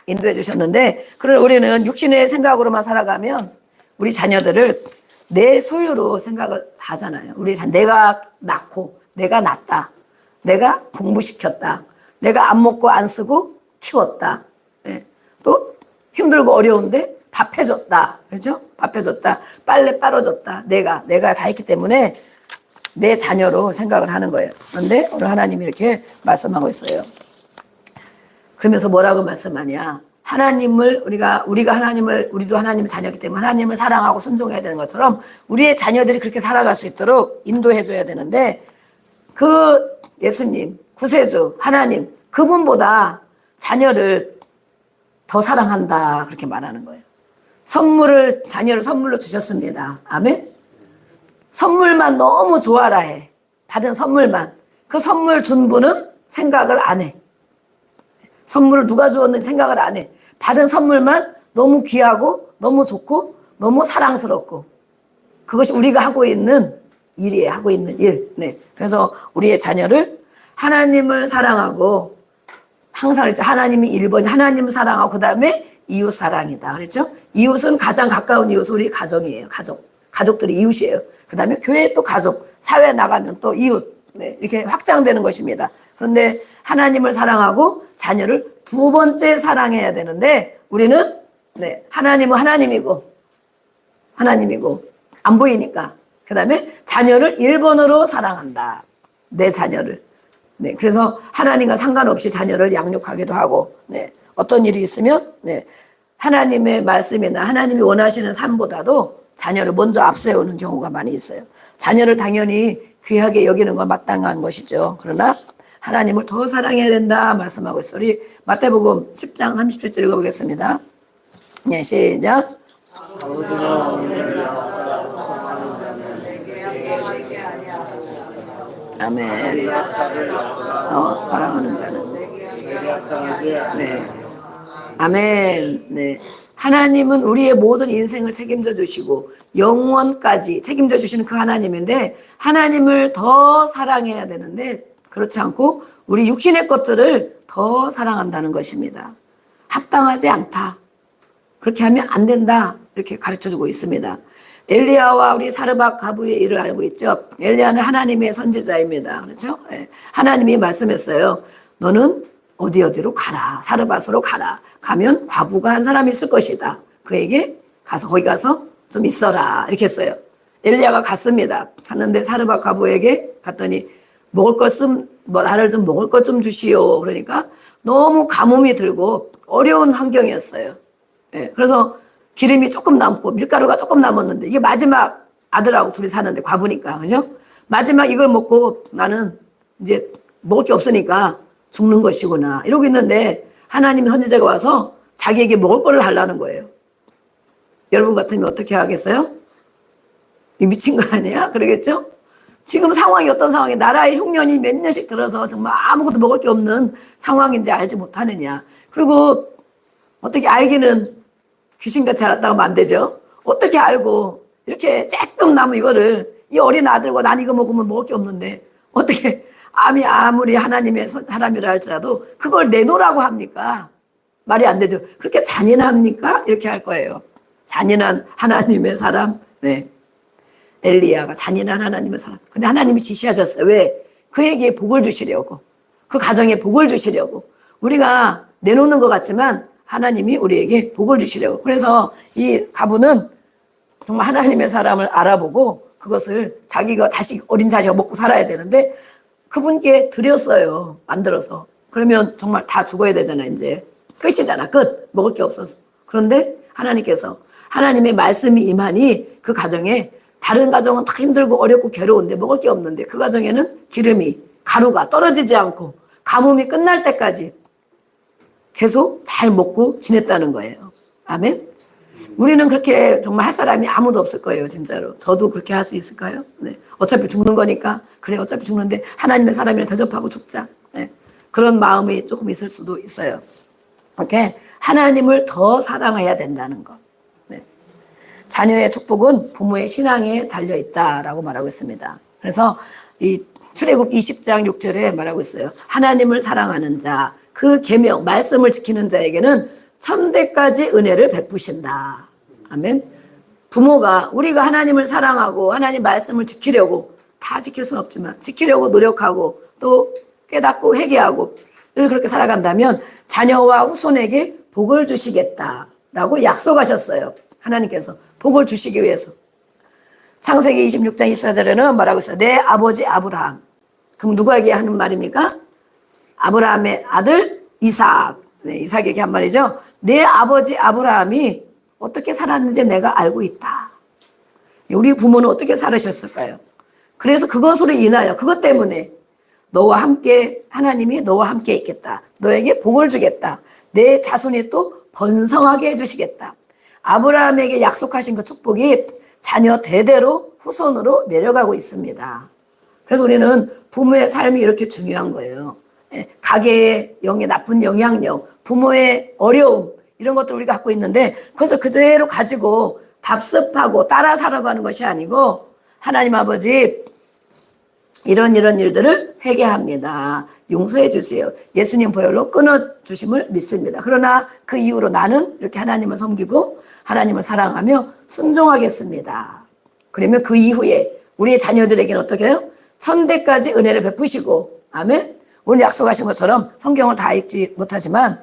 인도해 주셨는데, 그럼 우리는 육신의 생각으로만 살아가면 우리 자녀들을 내 소유로 생각을 다 하잖아요. 내가 낳고, 내가 낳았다, 내가 공부시켰다, 내가 안 먹고 안 쓰고 키웠다, 또 힘들고 어려운데 밥 해줬다, 그렇죠? 밥 해줬다, 빨래 빨아줬다, 내가 다 했기 때문에 내 자녀로 생각을 하는 거예요. 그런데 오늘 하나님이 이렇게 말씀하고 있어요. 그러면서 뭐라고 말씀하냐? 하나님을 우리가 하나님을, 우리도 하나님의 자녀이기 때문에 하나님을 사랑하고 순종해야 되는 것처럼 우리의 자녀들이 그렇게 살아갈 수 있도록 인도해 줘야 되는데, 그 예수님, 구세주, 하나님, 그분보다 자녀를 더 사랑한다 그렇게 말하는 거예요. 자녀를 선물로 주셨습니다. 아멘. 선물만 너무 좋아라 해. 받은 선물만. 그 선물 준 분은 생각을 안 해. 선물을 누가 주었는지 생각을 안 해. 받은 선물만 너무 귀하고 너무 좋고 너무 사랑스럽고, 그것이 우리가 하고 있는 일이에요. 하고 있는 일. 네. 그래서 우리의 자녀를 하나님을 사랑하고, 항상 그랬죠. 하나님이 1번, 하나님을 사랑하고 그 다음에 이웃 사랑이다 그랬죠. 이웃은 가장 가까운 이웃은 우리 가정이에요. 가족들이 이웃이에요. 그 다음에 교회 또 가족, 사회 나가면 또 이웃, 이렇게 확장되는 것입니다. 그런데 하나님을 사랑하고 자녀를 두 번째 사랑해야 되는데, 우리는 하나님은 하나님이고 안 보이니까 그 다음에 자녀를 1번으로 사랑한다. 내 자녀를. 그래서 하나님과 상관없이 자녀를 양육하기도 하고, 어떤 일이 있으면 하나님의 말씀이나 하나님이 원하시는 삶보다도 자녀를 먼저 앞세우는 경우가 많이 있어요. 자녀를 당연히 귀하게 여기는 건 마땅한 것이죠. 그러나 하나님을 더 사랑해야 된다 말씀하고 있어요. 우리 마태복음 10장 37절 읽어보겠습니다. 네, 시작. 아멘. 사랑하는 자는 아멘. 네. 하나님은 우리의 모든 인생을 책임져 주시고 영원까지 책임져 주시는 그 하나님인데 하나님을 더 사랑해야 되는데 그렇지 않고 우리 육신의 것들을 더 사랑한다는 것입니다. 합당하지 않다. 그렇게 하면 안 된다. 이렇게 가르쳐 주고 있습니다. 엘리야와 우리 사르밧 과부의 일을 알고 있죠. 엘리야는 하나님의 선지자입니다. 그렇죠? 네. 하나님이 말씀했어요. 너는 어디로 가라. 사르밧으로 가라. 가면 과부가 한 사람이 있을 것이다. 그에게 가서 거기 가서 좀 있어라. 이렇게 했어요. 엘리야가 갔습니다. 갔는데 사르밧 과부에게 갔더니 먹을 것 좀 나를 좀 먹을 것 좀 주시오. 그러니까 너무 가뭄이 들고 어려운 환경이었어요. 예, 그래서 기름이 조금 남고 밀가루가 조금 남았는데 이게 마지막 아들하고 둘이 사는데 과부니까 그죠? 마지막 이걸 먹고 나는 이제 먹을 게 없으니까 죽는 것이구나 이러고 있는데 하나님 선지자가 와서 자기에게 먹을 거를 달라는 거예요. 여러분 같으면 어떻게 하겠어요? 미친 거 아니야? 그러겠죠? 지금 상황이 어떤 상황이 나라의 흉년이 몇 년씩 들어서 정말 아무것도 먹을 게 없는 상황인지 알지 못하느냐. 그리고 어떻게 알기는 귀신같이 알았다고 하면 안 되죠. 어떻게 알고 이렇게 쬐끔 남은 이거를 이 어린 아들과 난 이거 먹으면 먹을 게 없는데 어떻게 아무리 하나님의 사람이라 할지라도 그걸 내놓으라고 합니까? 말이 안 되죠. 그렇게 잔인합니까? 이렇게 할 거예요. 잔인한 하나님의 사람. 네. 엘리야가 잔인한 하나님의 사람. 근데 하나님이 지시하셨어요. 왜? 그에게 복을 주시려고. 그 가정에 복을 주시려고. 우리가 내놓는 것 같지만 하나님이 우리에게 복을 주시려고. 그래서 이 가부는 정말 하나님의 사람을 알아보고 그것을 자기가 어린 자식이 먹고 살아야 되는데 그분께 드렸어요. 만들어서. 그러면 정말 다 죽어야 되잖아요. 이제 끝이잖아. 끝. 먹을 게 없었어. 그런데 하나님께서 하나님의 말씀이 임하니 그 가정에 다른 가정은 다 힘들고 어렵고 괴로운데 먹을 게 없는데 그 가정에는 가루가 떨어지지 않고 가뭄이 끝날 때까지 계속 잘 먹고 지냈다는 거예요. 아멘. 우리는 그렇게 정말 할 사람이 아무도 없을 거예요. 진짜로. 저도 그렇게 할 수 있을까요? 네. 어차피 죽는 거니까 그래 어차피 죽는데 하나님의 사람이랑 대접하고 죽자. 네. 그런 마음이 조금 있을 수도 있어요. 이렇게 하나님을 더 사랑해야 된다는 것. 네. 자녀의 축복은 부모의 신앙에 달려있다라고 말하고 있습니다. 그래서 이 출애굽 20장 6절에 말하고 있어요. 하나님을 사랑하는 자, 그 계명, 말씀을 지키는 자에게는 천대까지 은혜를 베푸신다. 아멘. 부모가 우리가 하나님을 사랑하고 하나님 말씀을 지키려고 다 지킬 수는 없지만 지키려고 노력하고 또 깨닫고 회개하고 늘 그렇게 살아간다면 자녀와 후손에게 복을 주시겠다라고 약속하셨어요. 하나님께서 복을 주시기 위해서. 창세기 26장 24절에는 말하고 있어요. 내 아버지 아브라함. 그럼 누구에게 하는 말입니까? 아브라함의 아들 이삭. 네, 이삭에게 한 말이죠. 내 아버지 아브라함이 어떻게 살았는지 내가 알고 있다. 우리 부모는 어떻게 살으셨을까요? 그래서 그것으로 인하여 그것 때문에 너와 함께 하나님이 너와 함께 있겠다. 너에게 복을 주겠다. 내 자손이 또 번성하게 해주시겠다. 아브라함에게 약속하신 그 축복이 자녀 대대로 후손으로 내려가고 있습니다. 그래서 우리는 부모의 삶이 이렇게 중요한 거예요. 가계의 나쁜 영향력, 부모의 어려움 이런 것들 우리가 갖고 있는데 그것을 그대로 가지고 답습하고 따라 살아가는 것이 아니고 하나님 아버지 이런 일들을 회개합니다. 용서해 주세요. 예수님 보혈로 끊어주심을 믿습니다. 그러나 그 이후로 나는 이렇게 하나님을 섬기고 하나님을 사랑하며 순종하겠습니다. 그러면 그 이후에 우리의 자녀들에게는 어떻게 해요? 천대까지 은혜를 베푸시고 아멘. 오늘 약속하신 것처럼 성경을 다 읽지 못하지만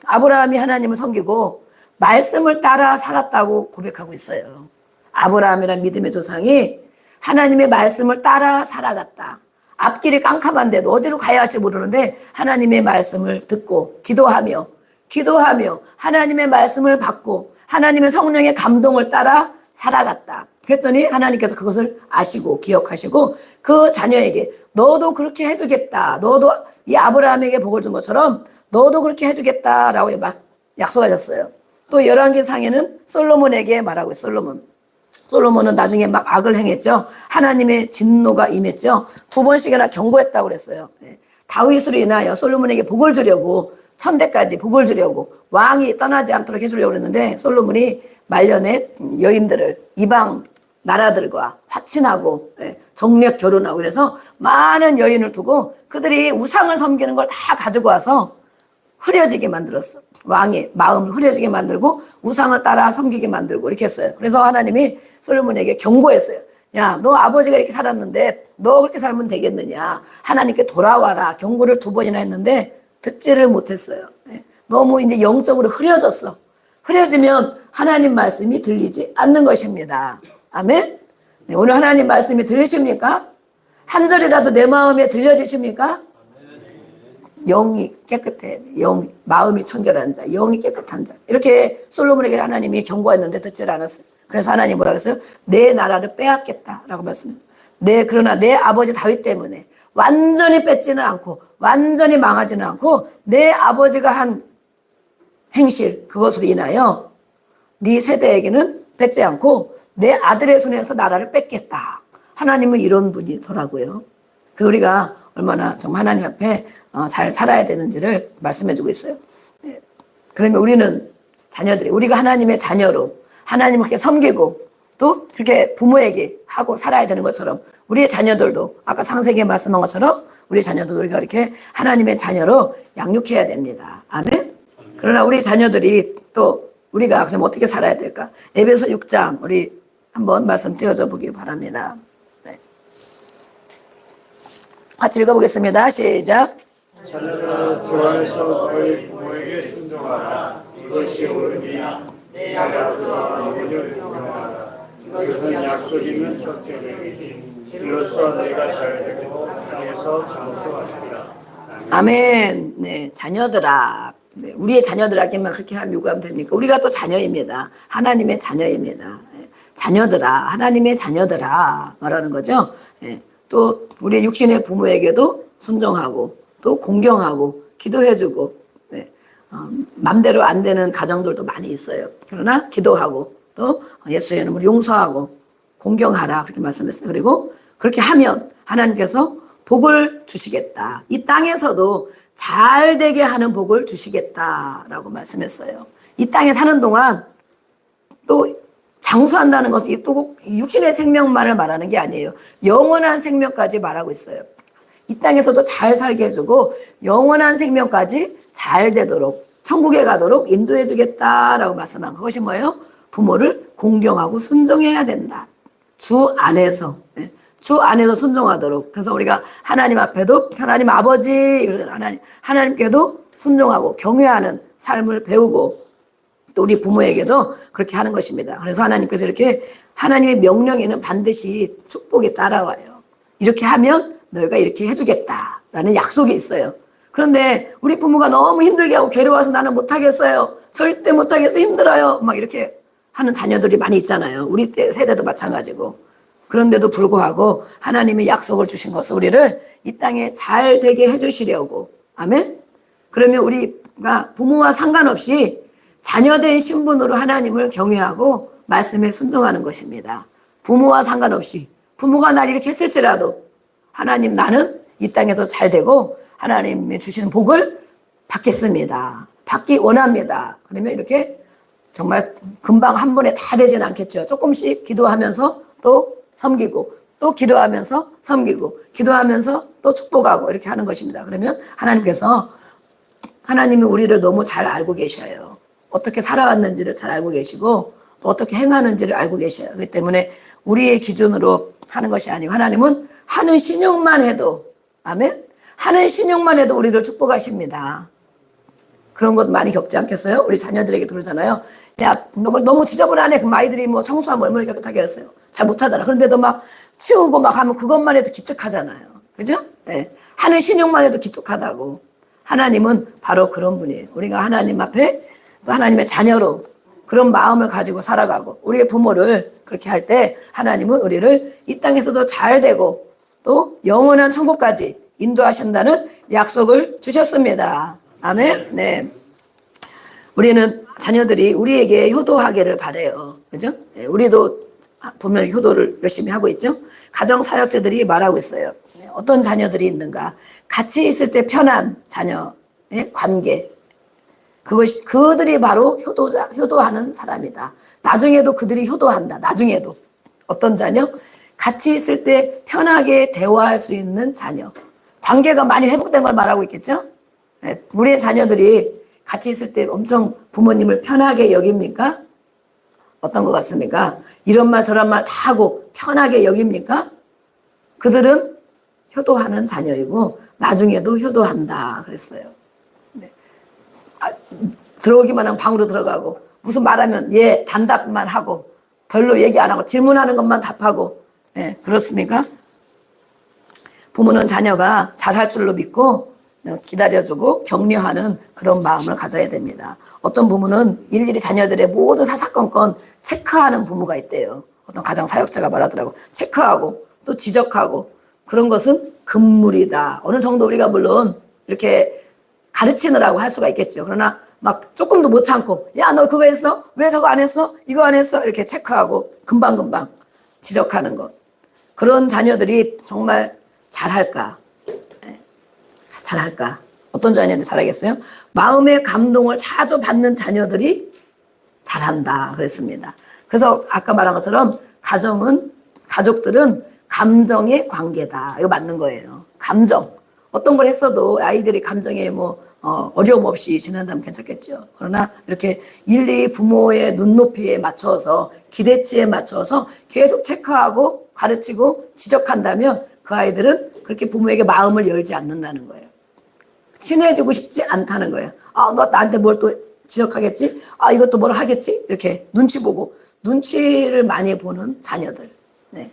아브라함이 하나님을 섬기고 말씀을 따라 살았다고 고백하고 있어요. 아브라함이란 믿음의 조상이 하나님의 말씀을 따라 살아갔다. 앞길이 깜깜한데도 어디로 가야 할지 모르는데 하나님의 말씀을 듣고 기도하며 하나님의 말씀을 받고 하나님의 성령의 감동을 따라 살아갔다. 그랬더니 하나님께서 그것을 아시고 기억하시고 그 자녀에게 너도 그렇게 해주겠다. 너도 이 아브라함에게 복을 준 것처럼 너도 그렇게 해주겠다라고 막 약속하셨어요. 또 열왕기상에는 솔로몬에게 말하고 있어요. 솔로몬은 나중에 막 악을 행했죠. 하나님의 진노가 임했죠. 2번씩이나 경고했다고 그랬어요. 다윗으로 인하여 솔로몬에게 복을 주려고 천대까지 복을 주려고 왕이 떠나지 않도록 해주려고 그랬는데 솔로몬이 말년에 여인들을 이방 나라들과 화친하고 정력 결혼하고 그래서 많은 여인을 두고 그들이 우상을 섬기는 걸 다 가지고 와서 흐려지게 만들었어. 왕의 마음을 흐려지게 만들고 우상을 따라 섬기게 만들고 이렇게 했어요. 그래서 하나님이 솔로몬에게 경고했어요. 야, 너 아버지가 이렇게 살았는데 너 그렇게 살면 되겠느냐. 하나님께 돌아와라. 경고를 2번이나 했는데 듣지를 못했어요. 너무 이제 영적으로 흐려졌어. 흐려지면 하나님 말씀이 들리지 않는 것입니다. 아멘? 네, 오늘 하나님 말씀이 들리십니까? 한 절이라도 내 마음에 들려지십니까? 영이 깨끗해. 마음이 청결한 자, 영이 깨끗한 자. 이렇게 솔로몬에게 하나님이 경고했는데 듣질 않았어요. 그래서 하나님 뭐라고 했어요? 내 나라를 빼앗겠다라고 말씀합니다. 그러나 내 아버지 다윗 때문에 완전히 뺏지는 않고 완전히 망하지는 않고 내 아버지가 한 행실 그것으로 인하여 네 세대에게는 뺏지 않고 내 아들의 손에서 나라를 뺏겠다. 하나님은 이런 분이더라고요. 그래서 우리가 얼마나 정말 하나님 앞에 잘 살아야 되는지를 말씀해주고 있어요. 그러면 우리는 자녀들이 우리가 하나님의 자녀로 하나님을 그렇게 섬기고 또 그렇게 부모에게 하고 살아야 되는 것처럼 우리의 자녀들도 아까 상세기에 말씀한 것처럼 우리 자녀도 우리가 이렇게 하나님의 자녀로 양육해야 됩니다. 아멘. 그러나 우리 자녀들이 또 우리가 그럼 어떻게 살아야 될까? 에베소 6장 우리 한번 말씀 띄워줘 보기 바랍니다. 네. 같이 읽어보겠습니다. 시작. 자녀들아 주 안에서 너희 부모에게 순종하라. 이것이 옳으니라. 내 아버지와 어머니를 경외하라. 이것은 약속 있는 첫째이니 이로써 내가 잘되고 땅에서 장수하시리라. 아멘. 네, 자녀들아. 네, 우리의 자녀들에게만 그렇게 하면 요구하면 됩니까? 우리가 또 자녀입니다. 하나님의 자녀입니다. 자녀들아, 하나님의 자녀들아 말하는 거죠. 또 우리 육신의 부모에게도 순종하고 또 공경하고 기도해주고 맘대로 안 되는 가정들도 많이 있어요. 그러나 기도하고 또 예수의 이름으로 용서하고 공경하라 그렇게 말씀했어요. 그리고 그렇게 하면 하나님께서 복을 주시겠다. 이 땅에서도 잘 되게 하는 복을 주시겠다라고 말씀했어요. 이 땅에 사는 동안 또 장수한다는 것은 또 육신의 생명만을 말하는 게 아니에요. 영원한 생명까지 말하고 있어요. 이 땅에서도 잘 살게 해주고 영원한 생명까지 잘 되도록 천국에 가도록 인도해 주겠다라고 말씀한 그것이 뭐예요? 부모를 공경하고 순종해야 된다. 주 안에서 순종하도록. 그래서 우리가 하나님 앞에도 하나님 아버지 하나님께도 순종하고 경외하는 삶을 배우고 또 우리 부모에게도 그렇게 하는 것입니다. 그래서 하나님께서 이렇게 하나님의 명령에는 반드시 축복이 따라와요. 이렇게 하면 너희가 이렇게 해주겠다라는 약속이 있어요. 그런데 우리 부모가 너무 힘들게 하고 괴로워서 나는 못하겠어요. 절대 못하겠어. 힘들어요. 막 이렇게 하는 자녀들이 많이 있잖아요. 우리 세대도 마찬가지고. 그런데도 불구하고 하나님이 약속을 주신 것은 우리를 이 땅에 잘 되게 해주시려고. 아멘? 그러면 우리가 부모와 상관없이 자녀된 신분으로 하나님을 경외하고 말씀에 순종하는 것입니다. 부모와 상관없이 부모가 날 이렇게 했을지라도 하나님 나는 이 땅에서 잘 되고 하나님이 주시는 복을 받겠습니다. 받기 원합니다. 그러면 이렇게 정말 금방 한 번에 다 되지는 않겠죠. 조금씩 기도하면서 또 섬기고 또 기도하면서 섬기고 기도하면서 또 축복하고 이렇게 하는 것입니다. 그러면 하나님이 우리를 너무 잘 알고 계셔요. 어떻게 살아왔는지를 잘 알고 계시고 또 어떻게 행하는지를 알고 계셔요. 그렇기 때문에 우리의 기준으로 하는 것이 아니고 하나님은 하는 신용만 해도 아멘? 하는 신용만 해도 우리를 축복하십니다. 그런 것 많이 겪지 않겠어요? 우리 자녀들에게 그러잖아요. 야, 너무 지저분하네. 그럼 아이들이 뭐 청소하면 얼마나 깨끗하게 했어요. 잘 못하잖아. 그런데도 막 치우고 막 하면 그것만 해도 기특하잖아요. 그죠? 네. 하는 신용만 해도 기특하다고. 하나님은 바로 그런 분이에요. 우리가 하나님 앞에 또 하나님의 자녀로 그런 마음을 가지고 살아가고 우리의 부모를 그렇게 할 때 하나님은 우리를 이 땅에서도 잘 되고 또 영원한 천국까지 인도하신다는 약속을 주셨습니다. 아멘. 네. 우리는 자녀들이 우리에게 효도하기를 바래요. 그죠? 네, 우리도 분명히 효도를 열심히 하고 있죠. 가정사역자들이 말하고 있어요. 어떤 자녀들이 있는가? 같이 있을 때 편한 자녀의 관계. 그들이 바로 효도하는 사람이다. 나중에도 그들이 효도한다. 나중에도. 어떤 자녀? 같이 있을 때 편하게 대화할 수 있는 자녀. 관계가 많이 회복된 걸 말하고 있겠죠? 우리의 자녀들이 같이 있을 때 엄청 부모님을 편하게 여깁니까? 어떤 것 같습니까? 이런 말 저런 말 다 하고 편하게 여깁니까? 그들은 효도하는 자녀이고 나중에도 효도한다 그랬어요. 네. 들어오기만 하면 방으로 들어가고 무슨 말하면 예 단답만 하고 별로 얘기 안 하고 질문하는 것만 답하고 그렇습니까? 부모는 자녀가 잘할 줄로 믿고 기다려주고 격려하는 그런 마음을 가져야 됩니다. 어떤 부모는 일일이 자녀들의 모든 사사건건 체크하는 부모가 있대요. 어떤 가정 사역자가 말하더라고. 체크하고 또 지적하고 그런 것은 금물이다. 어느 정도 우리가 물론 이렇게 가르치느라고 할 수가 있겠죠. 그러나 막 조금도 못 참고 야 너 그거 했어? 왜 저거 안 했어? 이거 안 했어? 이렇게 체크하고 금방금방 지적하는 것. 그런 자녀들이 정말 잘할까? 잘할까? 어떤 자녀들이 잘하겠어요? 마음의 감동을 자주 받는 자녀들이 잘한다 그랬습니다. 그래서 아까 말한 것처럼 가족들은 감정의 관계다. 이거 맞는 거예요. 감정. 어떤 걸 했어도 아이들이 감정에 어려움 없이 지낸다면 괜찮겠죠. 그러나 이렇게 일일이 부모의 눈높이에 맞춰서 기대치에 맞춰서 계속 체크하고 가르치고 지적한다면 그 아이들은 그렇게 부모에게 마음을 열지 않는다는 거예요. 친해지고 싶지 않다는 거예요. 너 나한테 뭘 또 지적하겠지? 이것도 뭘 하겠지? 이렇게 눈치 보고 눈치를 많이 보는 자녀들. 네.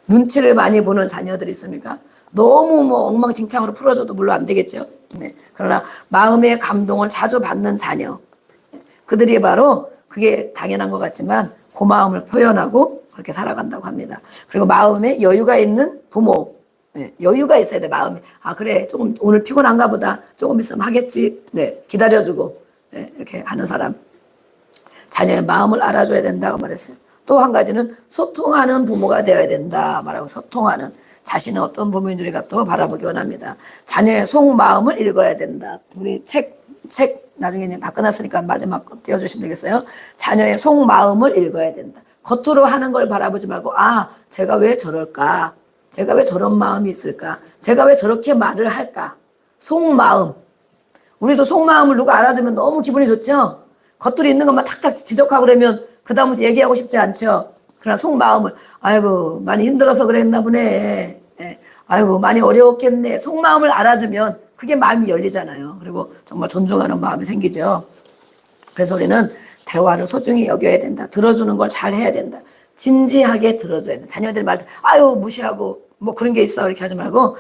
눈치를 많이 보는 자녀들이 있습니까? 너무 엉망진창으로 풀어줘도 물론 안 되겠죠. 네. 그러나 마음의 감동을 자주 받는 자녀. 그들이 바로 그게 당연한 것 같지만 고마움을 표현하고 그렇게 살아간다고 합니다. 그리고 마음에 여유가 있는 부모. 네. 여유가 있어야 돼, 마음에. 그래. 조금 오늘 피곤한가 보다. 조금 있으면 하겠지. 네. 기다려주고. 네. 이렇게 하는 사람. 자녀의 마음을 알아줘야 된다고 말했어요. 또 한 가지는 소통하는 부모가 되어야 된다 말하고 소통하는 자신은 어떤 부모인지 우리가 또 바라보기 원합니다. 자녀의 속마음을 읽어야 된다. 우리 책 나중에 다 끝났으니까 마지막 거 띄워주시면 되겠어요. 자녀의 속마음을 읽어야 된다. 겉으로 하는 걸 바라보지 말고 제가 왜 저럴까? 제가 왜 저런 마음이 있을까? 제가 왜 저렇게 말을 할까? 속마음. 우리도 속마음을 누가 알아주면 너무 기분이 좋죠? 겉으로 있는 것만 탁탁 지적하고 그러면 그 다음부터 얘기하고 싶지 않죠. 그러나 속마음을 아이고 많이 힘들어서 그랬나 보네. 아이고 많이 어려웠겠네. 속마음을 알아주면 그게 마음이 열리잖아요. 그리고 정말 존중하는 마음이 생기죠. 그래서 우리는 대화를 소중히 여겨야 된다. 들어주는 걸 잘 해야 된다. 진지하게 들어줘야 된다. 자녀들 말 무시하고 그런 게 있어 이렇게 하지 말고